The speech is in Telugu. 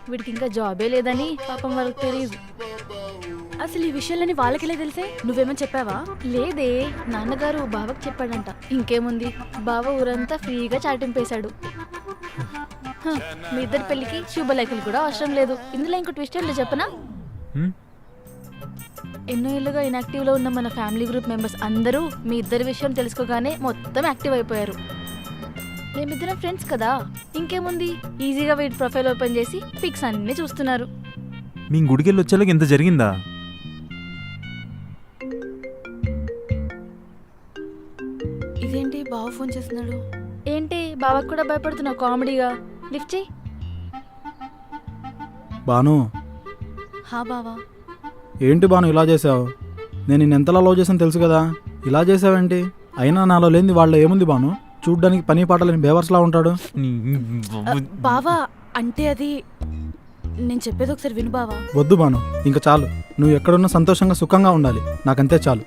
వీడికి ఇంకా జాబే లేదని పాపం వాళ్ళకి తెలియదు. అసలు ఈ విషయాలని వాళ్ళకెలా తెలిసే? నువ్వేమని చెప్పావా? లేదే, నాన్నగారు బావకు చెప్పాడంట. ఇంకేముంది, బావ ఊరంతా ఫ్రీగా చాటింపేశాడు. మీ ఇద్దరి పెళ్లికి శుభలేఖలు కూడా అవసరం లేదు. ఇందులో ఇంకో ట్విస్ట్ ఏంటో చెప్పనా? ఎన్నో ఏళ్ళుగా ఇన్యాక్టివ్ లో ఉన్న మన ఫ్యామిలీ గ్రూప్ మెంబర్స్ అందరూ మీ ఇద్దరి విషయం తెలుసుకోగానే మొత్తం యాక్టివ్ అయిపోయారు. మేమిద్దరం ఫ్రెండ్స్ కదా, ఇంకేముంది, ఈజీగా వీడి ప్రొఫైల్ ఓపెన్ చేసి పిక్స్ అన్ని చూస్తున్నారు. మీ గుడికెళ్ళి వచ్చేలాగా ఇంత జరిగిందా? ఇదేంటి బావ ఫోన్ చేస్తున్నాడు? ఏంటి బావకు కూడా భయపడుతున్నావు కామెడీగా? లిఫ్ట్ చేయి. బాను, హా బావా. ఏంటి బాను ఇలా చేసావు? నేను నిన్ను ఎంతలా లవ్ చేసాను తెలుసు కదా, ఇలా చేసావేంటి? అయినా నాలో లేనిది వాళ్ళ ఏముంది బాను? చూడ్డానికి పని పాటలేని బేవర్స్లా ఉంటాడు. బావా అంటే అది నేను చెప్పేది ఒకసారి విను బావా. వద్దు బాను, ఇంకా చాలు. నువ్వు ఎక్కడున్నా సంతోషంగా సుఖంగా ఉండాలి, నాకంతే చాలు.